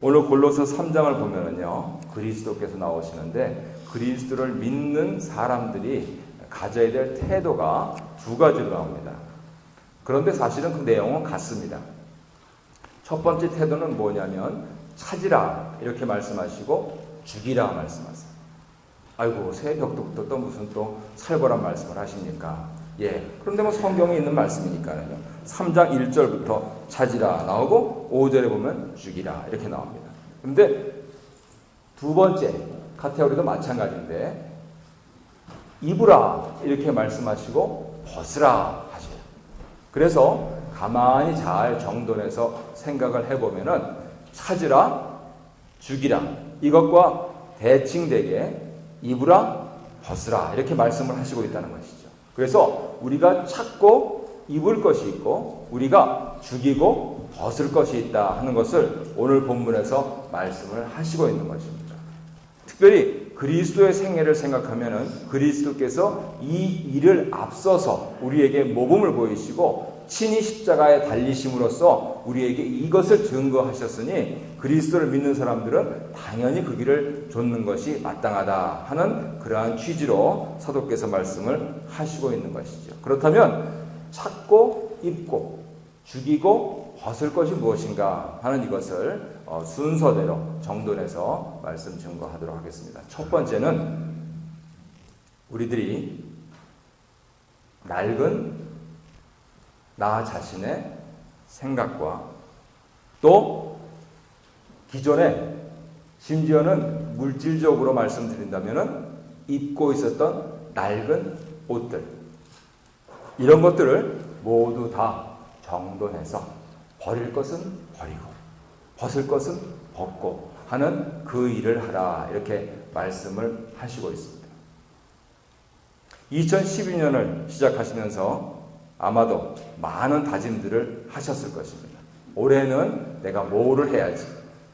오늘 골로새 3장을 보면은요, 그리스도께서 나오시는데 그리스도를 믿는 사람들이 가져야 될 태도가 두 가지로 나옵니다. 그런데 사실은 그 내용은 같습니다. 첫 번째 태도는 뭐냐면 찾으라 이렇게 말씀하시고 죽이라 말씀하세요. 아이고 새벽부터 또 무슨 또 살벌한 말씀을 하십니까? 그런데 뭐 성경에 있는 말씀이니까요. 3장 1절부터 찾으라 나오고 5절에 보면 죽이라 이렇게 나옵니다. 그런데 두 번째 카테고리도 마찬가지인데 입으라 이렇게 말씀하시고 벗으라 하셔요. 그래서 가만히 잘 정돈해서 생각을 해보면은 찾으라, 죽이라 이것과 대칭되게 입으라, 벗으라 이렇게 말씀을 하시고 있다는 것이죠. 그래서 우리가 찾고 입을 것이 있고 우리가 죽이고 벗을 것이 있다 하는 것을 오늘 본문에서 말씀을 하시고 있는 것입니다. 특별히 그리스도의 생애를 생각하면은 그리스도께서 이 일을 앞서서 우리에게 모범을 보이시고 친히 십자가에 달리심으로써 우리에게 이것을 증거하셨으니 그리스도를 믿는 사람들은 당연히 그 길을 좇는 것이 마땅하다 하는 그러한 취지로 사도께서 말씀을 하시고 있는 것이죠. 그렇다면 찾고 입고 죽이고 벗을 것이 무엇인가 하는 이것을 순서대로 정돈해서 말씀 증거하도록 하겠습니다. 첫 번째는 우리들이 낡은 나 자신의 생각과 또 기존에 심지어는 물질적으로 말씀드린다면은 입고 있었던 낡은 옷들 이런 것들을 모두 다 정돈해서 버릴 것은 버리고 벗을 것은 벗고 하는 그 일을 하라 이렇게 말씀을 하시고 있습니다. 2012년을 시작하시면서 아마도 많은 다짐들을 하셨을 것입니다. 올해는 내가 뭐를 해야지,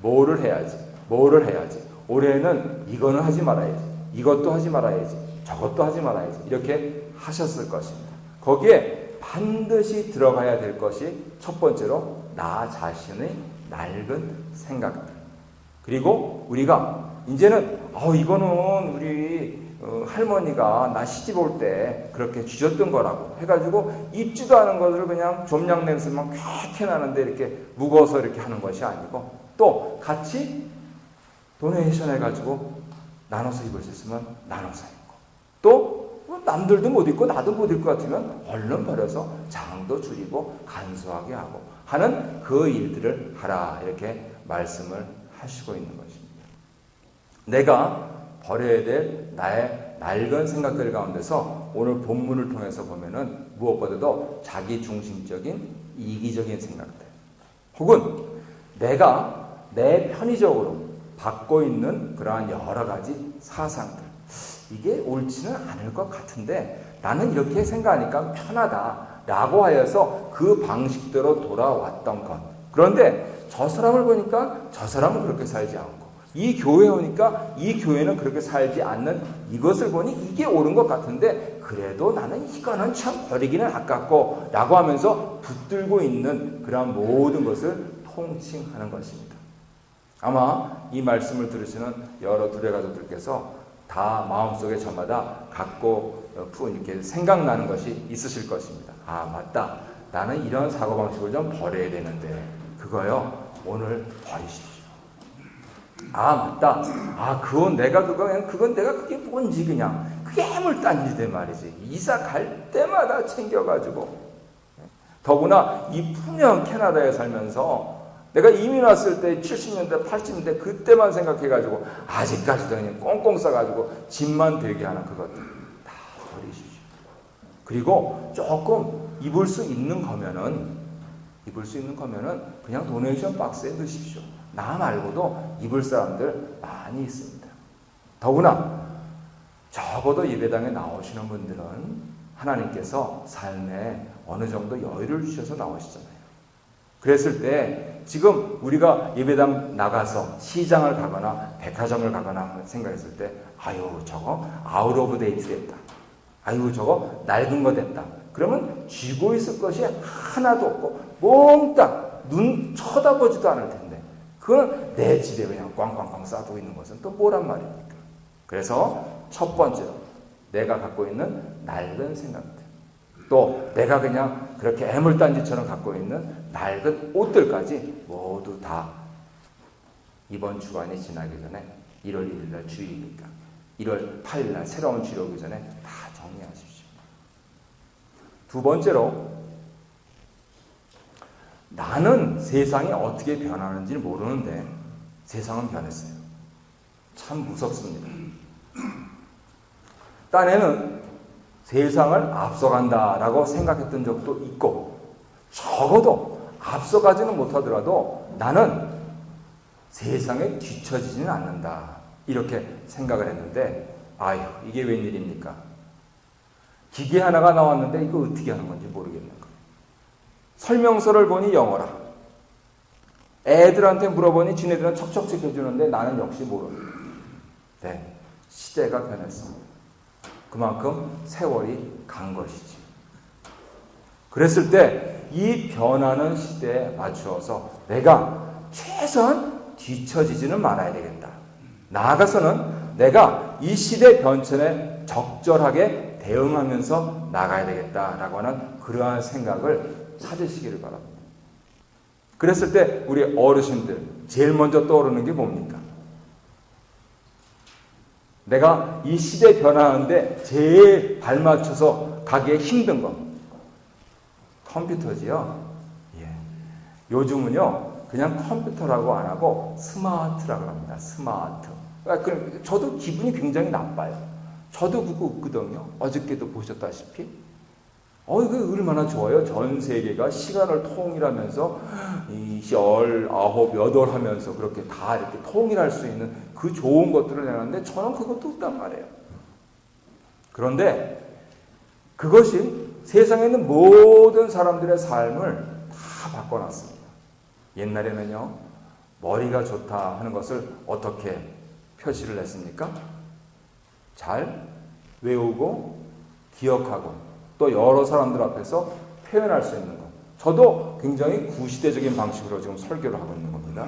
뭐를 해야지, 뭐를 해야지. 올해는 이거는 하지 말아야지, 이것도 하지 말아야지, 저것도 하지 말아야지 이렇게 하셨을 것입니다. 거기에 반드시 들어가야 될 것이 첫 번째로 나 자신의 낡은 생각들. 그리고 우리가 이제는 이거는 우리 할머니가 나 시집 올 때 그렇게 주셨던 거라고 해가지고 입지도 않은 것을 그냥 좀양 냄새만 쾌쾌 나는데 이렇게 묵어서 이렇게 하는 것이 아니고 또 같이 도네이션 해가지고 나눠서 입을 수 있으면 나눠서 입고 또 남들도 못 입고 나도 못 입을 것 같으면 얼른 버려서 장도 줄이고 간소하게 하고 하는 그 일들을 하라 이렇게 말씀을 하시고 있는 것입니다. 내가 버려야 될 나의 낡은 생각들 가운데서 오늘 본문을 통해서 보면은 무엇보다도 자기 중심적인 이기적인 생각들 혹은 내가 내 편의적으로 받고 있는 그러한 여러 가지 사상들 이게 옳지는 않을 것 같은데 나는 이렇게 생각하니까 편하다라고 하여서 그 방식대로 돌아왔던 것. 그런데 저 사람을 보니까 저 사람은 그렇게 살지 않고 이 교회에 오니까 이 교회는 그렇게 살지 않는 이것을 보니 이게 옳은 것 같은데 그래도 나는 이거는 참 버리기는 아깝고 라고 하면서 붙들고 있는 그런 모든 것을 통칭하는 것입니다. 아마 이 말씀을 들으시는 여러 두레 가족들께서 다 마음속에 저마다 갖고 이렇게 생각나는 것이 있으실 것입니다. 아 맞다. 나는 이런 사고방식을 좀 버려야 되는데 그거요 오늘 버리십시오. 아 맞다. 아 그건 내가 그게 뭔지 그냥 그게 해물딴 일인데 말이지. 이사 갈 때마다 챙겨가지고 더구나 이 푸념 캐나다에 살면서 내가 이민 왔을 때 70년대 80년대 그때만 생각해가지고 아직까지도 그냥 꽁꽁 싸가지고 짐만 되게 하는 그것들 다 버리십시오. 그리고 조금 입을 수 있는 거면은 그냥 도네이션 박스에 넣으십시오. 나 말고도 입을 사람들 많이 있습니다. 더구나 적어도 예배당에 나오시는 분들은 하나님께서 삶에 어느 정도 여유를 주셔서 나오시잖아요. 그랬을 때 지금 우리가 예배당 나가서 시장을 가거나 백화점을 가거나 생각했을 때 아유 저거 아웃 오브 데이트 됐다. 아유 저거 낡은 거 됐다. 그러면 쥐고 있을 것이 하나도 없고 몽땅 눈 쳐다보지도 않을 텐데 그건 내 집에 그냥 꽝꽝꽝 싸두고 있는 것은 또 뭐란 말입니까? 그래서 첫 번째로 내가 갖고 있는 낡은 생각들, 또 내가 그냥 그렇게 애물단지처럼 갖고 있는 낡은 옷들까지 모두 다 이번 주간이 지나기 전에 1월 1일 날 주일이니까 1월 8일 날 새로운 주일 오기 전에 다 정리하십시오. 두 번째로, 나는 세상이 어떻게 변하는지 모르는데 세상은 변했어요. 참 무섭습니다. 딴에는 세상을 앞서간다라고 생각했던 적도 있고, 적어도 앞서가지는 못하더라도 나는 세상에 뒤처지지는 않는다, 이렇게 생각을 했는데, 아유, 이게 웬일입니까? 기계 하나가 나왔는데 이거 어떻게 하는 건지 모르겠는 거예요. 설명서를 보니 영어라. 애들한테 물어보니 지네들은 척척척 해주는데 나는 역시 모르는 거예요. 네, 시대가 변했습니다. 그만큼 세월이 간 것이지. 그랬을 때 이 변하는 시대에 맞추어서 내가 최소한 뒤처지지는 말아야 되겠다. 나아가서는 내가 이 시대 변천에 적절하게 대응하면서 나가야 되겠다라고 하는 그러한 생각을 찾으시기를 바랍니다. 그랬을 때 우리 어르신들 제일 먼저 떠오르는 게 뭡니까? 내가 이 시대 변화하는데 제일 발맞춰서 가기에 힘든 거 컴퓨터지요. 예. 요즘은요 그냥 컴퓨터라고 안 하고 스마트라고 합니다. 스마트. 그러니까 저도 기분이 굉장히 나빠요. 저도 그거 없거든요. 어저께도 보셨다시피 이거 얼마나 좋아요. 전 세계가 시간을 통일하면서 이 19, 8 하면서 그렇게 다 이렇게 통일할 수 있는 그 좋은 것들을 내놨는데 저는 그것도 없단 말이에요. 그런데 그것이 세상에 있는 모든 사람들의 삶을 다 바꿔놨습니다. 옛날에는요, 머리가 좋다 하는 것을 어떻게 표시를 했습니까? 잘 외우고 기억하고 또 여러 사람들 앞에서 표현할 수 있는 것. 저도 굉장히 구시대적인 방식으로 지금 설교를 하고 있는 겁니다.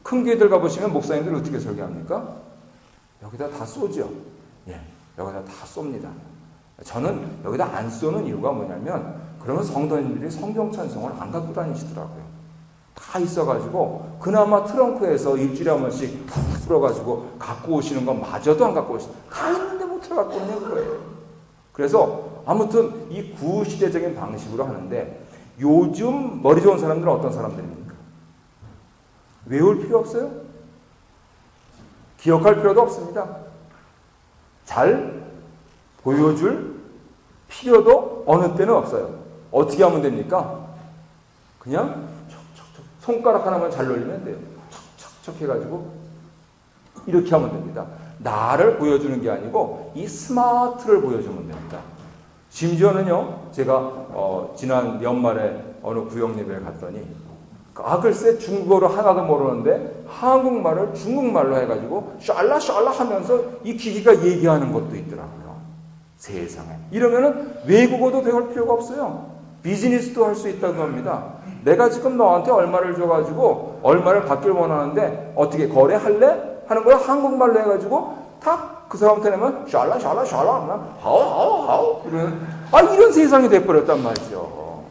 큰 교회들 가보시면 목사님들 어떻게 설교합니까? 여기다 다 쏘죠. 예, 여기다 다 쏩니다. 저는 여기다 안 쏘는 이유가 뭐냐면 그러면 성도님들이 성경 찬송을 안 갖고 다니시더라고요. 다 있어가지고 그나마 트렁크에서 일주일에 한 번씩 푹 풀어가지고 갖고 오시는 건 마저도 안 갖고 오시는 다 있는데 못 들어갖고 오는 거예요. 그래서 아무튼 이 구시대적인 방식으로 하는데 요즘 머리 좋은 사람들은 어떤 사람들입니까? 외울 필요 없어요. 기억할 필요도 없습니다. 잘 보여줄 필요도 어느 때는 없어요. 어떻게 하면 됩니까? 그냥 척척척 손가락 하나만 잘 놀리면 돼요. 척척척 해가지고 이렇게 하면 됩니다. 나를 보여주는 게 아니고 이 스마트를 보여주면 됩니다. 심지어는요, 제가 지난 연말에 어느 구역 예배에 갔더니 글쎄 중국어로 하나도 모르는데 한국말을 중국말로 해가지고 샬라 샬라 하면서 이 기기가 얘기하는 것도 있더라고요. 세상에. 이러면은 외국어도 배울 필요가 없어요. 비즈니스도 할 수 있다고 합니다. 내가 지금 너한테 얼마를 줘가지고 얼마를 받길 원하는데 어떻게 거래할래? 하는 걸 한국말로 해가지고 탁 그 사람한테 내면 샬라 샬라 샬라 하면 하오 이런 세상이 돼버렸단 말이죠.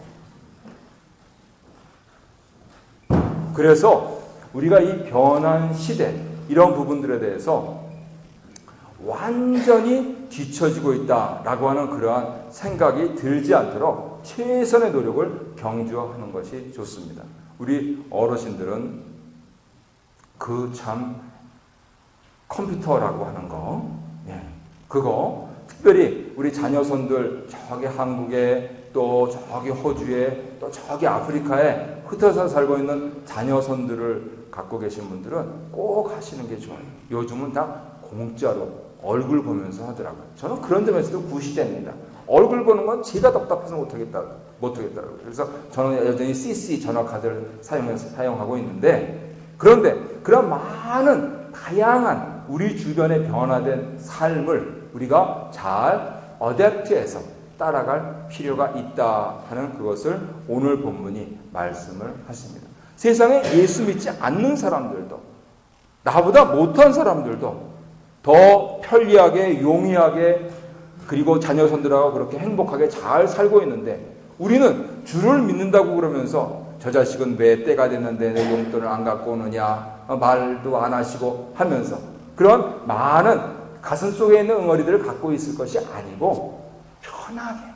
그래서 우리가 이 변한 시대 이런 부분들에 대해서 완전히 뒤처지고 있다라고 하는 그러한 생각이 들지 않도록 최선의 노력을 경주하는 것이 좋습니다. 우리 어르신들은 그 참 컴퓨터라고 하는 거, 그거 특별히 우리 자녀손들 저기 한국에 또 저기 호주에 또 저기 아프리카에 흩어져 살고 있는 자녀손들을 갖고 계신 분들은 꼭 하시는 게 좋아요. 요즘은 다 공짜로 얼굴 보면서 하더라고요. 저는 그런 점에서도 구시대입니다. 얼굴 보는 건 제가 답답해서 못하겠다고요. 그래서 저는 여전히 CC 전화카드를 사용하고 있는데, 그런데 그런 많은 다양한 우리 주변에 변화된 삶을 우리가 잘 어댑트해서 따라갈 필요가 있다 하는 그것을 오늘 본문이 말씀을 하십니다. 세상에 예수 믿지 않는 사람들도, 나보다 못한 사람들도 더 편리하게, 용이하게, 그리고 자녀손들하고 그렇게 행복하게 잘 살고 있는데, 우리는 주를 믿는다고 그러면서 저 자식은 왜 때가 됐는데 내 용돈을 안 갖고 오느냐, 말도 안 하시고 하면서 그런 많은 가슴 속에 있는 응어리들을 갖고 있을 것이 아니고, 편하게,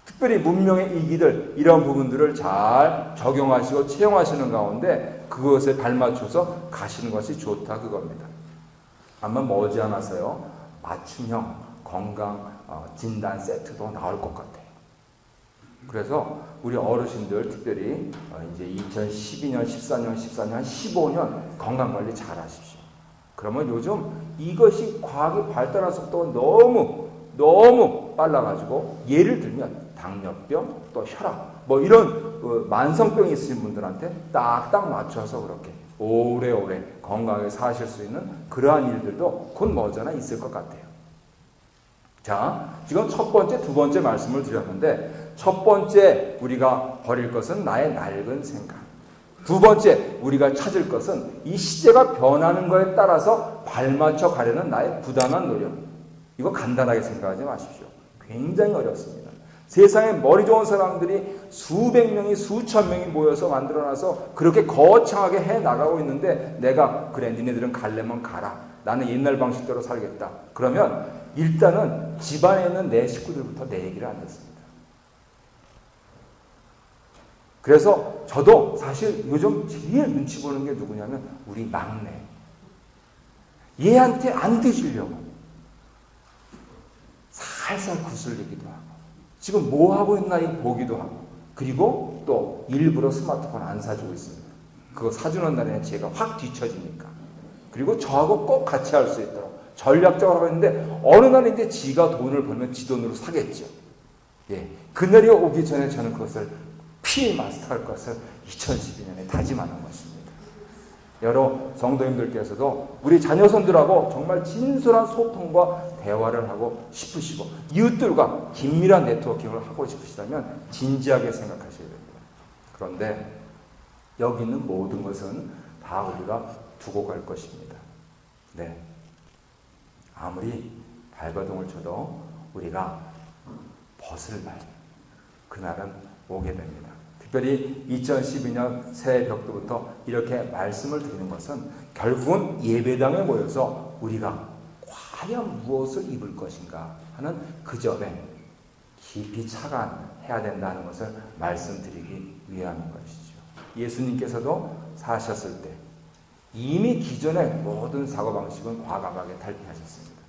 특별히 문명의 이기들, 이런 부분들을 잘 적용하시고 채용하시는 가운데 그것에 발맞춰서 가시는 것이 좋다, 그겁니다. 아마 머지않아서요, 맞춤형 건강 진단 세트도 나올 것 같아요. 그래서 우리 어르신들 특별히 이제 2012년, 14년, 15년 건강관리 잘 하십시오. 그러면 요즘 이것이 과학이 발달한 속도가 너무 빨라가지고, 예를 들면 당뇨병, 또 혈압, 뭐 이런 만성병이 있으신 분들한테 딱딱 맞춰서 그렇게 오래오래 건강하게 사실 수 있는 그러한 일들도 곧 머지않아 있을 것 같아요. 자, 지금 첫 번째, 두 번째 말씀을 드렸는데, 첫 번째 우리가 버릴 것은 나의 낡은 생각. 두 번째 우리가 찾을 것은 이 시대가 변하는 것에 따라서 발맞춰 가려는 나의 부단한 노력. 이거 간단하게 생각하지 마십시오. 굉장히 어렵습니다. 세상에 머리 좋은 사람들이 수백 명이, 수천 명이 모여서 만들어놔서 그렇게 거창하게 해나가고 있는데, 내가 그래 니네들은 가려면 가라, 나는 옛날 방식대로 살겠다, 그러면 일단은 집안에 있는 내 식구들부터 내 얘기를 안 듣습니다. 그래서 저도 사실 요즘 제일 눈치 보는 게 누구냐면 우리 막내. 얘한테 안 뒤지려고 살살 구슬리기도 하고, 지금 뭐 하고 있나 이거 보기도 하고, 그리고 또 일부러 스마트폰 안 사주고 있습니다. 그거 사주는 날에는 제가 확 뒤처지니까. 그리고 저하고 꼭 같이 할 수 있도록 전략적으로 하고 있는데, 어느 날 이제 지가 돈을 벌면 지 돈으로 사겠죠. 예, 그날이 오기 전에 저는 그것을 피해 마스터할 것을 2012년에 다짐하는 것입니다. 여러 성도님들께서도 우리 자녀손들하고 정말 진솔한 소통과 대화를 하고 싶으시고, 이웃들과 긴밀한 네트워킹을 하고 싶으시다면 진지하게 생각하셔야 됩니다. 그런데 여기 있는 모든 것은 다 우리가 두고 갈 것입니다. 네. 아무리 발버둥을 쳐도 우리가 벗을 날, 그날은 오게 됩니다. 특별히 2012년 새해 벽두부터 이렇게 말씀을 드리는 것은 결국은 예배당에 모여서 우리가 과연 무엇을 입을 것인가 하는 그 점에 깊이 착안해야 된다는 것을 말씀드리기 위함인 것이죠. 예수님께서도 사셨을 때 이미 기존의 모든 사고방식은 과감하게 탈피하셨습니다.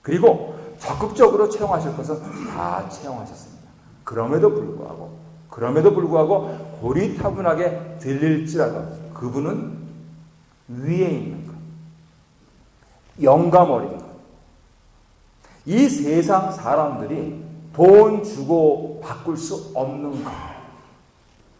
그리고 적극적으로 채용하실 것은 다 채용하셨습니다. 그럼에도 불구하고 고리타분하게 들릴지라도 그분은 위에 있는 것, 영감 어린 것, 이 세상 사람들이 돈 주고 바꿀 수 없는 것,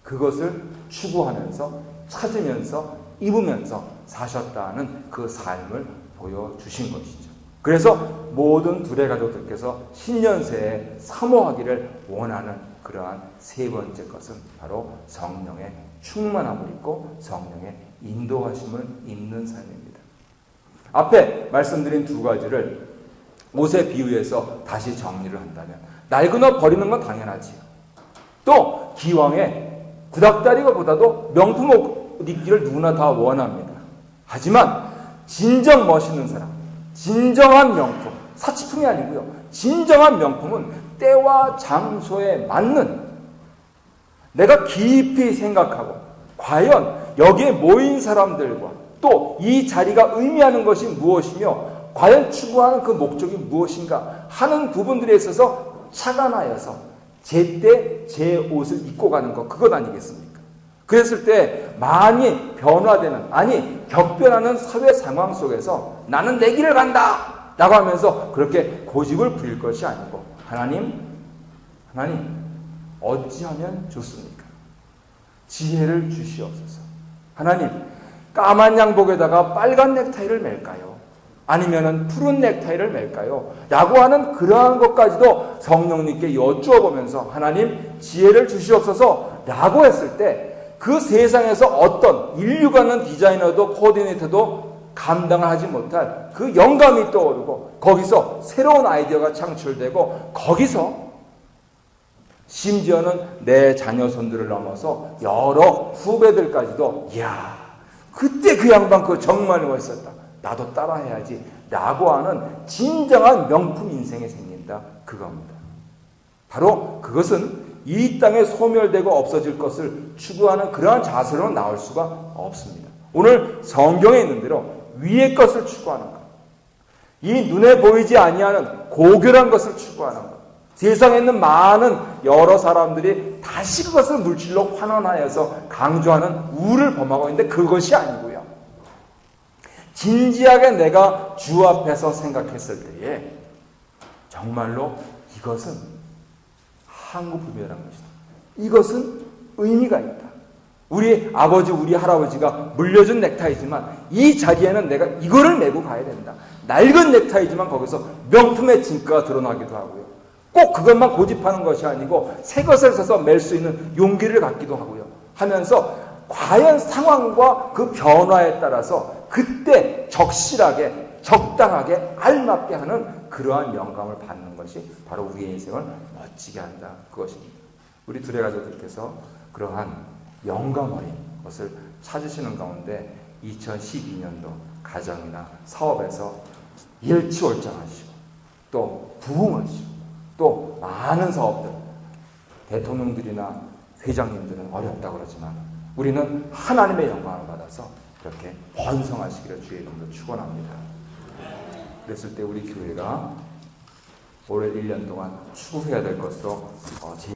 그것을 추구하면서 찾으면서 입으면서 사셨다는 그 삶을 보여주신 것이죠. 그래서 모든 두레 가족들께서 신년새에 사모하기를 원하는 그러한 세 번째 것은 바로 성령의 충만함을 입고 성령의 인도하심을 입는 삶입니다. 앞에 말씀드린 두 가지를 옷에 비유해서 다시 정리를 한다면, 낡은 옷 버리는 건 당연하지요. 또 기왕에 구닥다리보다도 명품 옷 입기를 누구나 다 원합니다. 하지만 진정 멋있는 사람, 진정한 명품, 사치품이 아니고요, 진정한 명품은 때와 장소에 맞는, 내가 깊이 생각하고 과연 여기에 모인 사람들과 또 이 자리가 의미하는 것이 무엇이며 과연 추구하는 그 목적이 무엇인가 하는 부분들에 있어서 착안하여서 제때 제 옷을 입고 가는 것, 그것 아니겠습니까? 그랬을 때 많이 변화되는, 아니 격변하는 사회 상황 속에서 나는 내 길을 간다 라고 하면서 그렇게 고집을 부릴 것이 아니고, 하나님 어찌하면 좋습니까? 지혜를 주시옵소서. 하나님, 까만 양복에다가 빨간 넥타이를 맬까요? 아니면은 푸른 넥타이를 맬까요? 라고 하는 그러한 것까지도 성령님께 여쭈어 보면서 하나님 지혜를 주시옵소서 라고 했을 때 그 세상에서 어떤 인류가는 디자이너도 코디네이터도 감당을 하지 못할 그 영감이 떠오르고 거기서 새로운 아이디어가 창출되고 거기서 심지어는 내 자녀손들을 넘어서 여러 후배들까지도 이야 그때 그 양반 그거 정말 멋있었다. 나도 따라해야지 라고 하는 진정한 명품 인생이 생긴다. 그겁니다. 바로 그것은 이 땅에 소멸되고 없어질 것을 추구하는 그러한 자세로 나올 수가 없습니다. 오늘 성경에 있는 대로 위의 것을 추구하는 것. 이 눈에 보이지 아니하는 고결한 것을 추구하는 것. 세상에 있는 많은 여러 사람들이 다시 그것을 물질로 환원하여서 강조하는 우를 범하고 있는데 그것이 아니고요. 진지하게 내가 주 앞에서 생각했을 때에 정말로 이것은 항구부멸한 것이다. 이것은 의미가 있다. 우리 아버지, 우리 할아버지가 물려준 넥타이지만 이 자리에는 내가 이거를 메고 가야 된다. 낡은 넥타이지만 거기서 명품의 진가가 드러나기도 하고요. 꼭 그것만 고집하는 것이 아니고 새 것을 사서 맬 수 있는 용기를 갖기도 하고요. 하면서 과연 상황과 그 변화에 따라서 그때 적실하게 적당하게 알맞게 하는 그러한 영감을 받는 것이 바로 우리의 인생을 멋지게 한다. 그것입니다. 우리 두레 가족들께서 그러한 영감 어린 것을 찾으시는 가운데 2012년도 가정이나 사업에서 일치월장하시고 또 부흥하시고 또 많은 사업들 대통령들이나 회장님들은 어렵다고 그러지만 우리는 하나님의 영광을 받아서 이렇게 번성하시기를 주의 이름으로 축원합니다. 그랬을 때 우리 교회가 올해 1년 동안 추구해야 될 것으로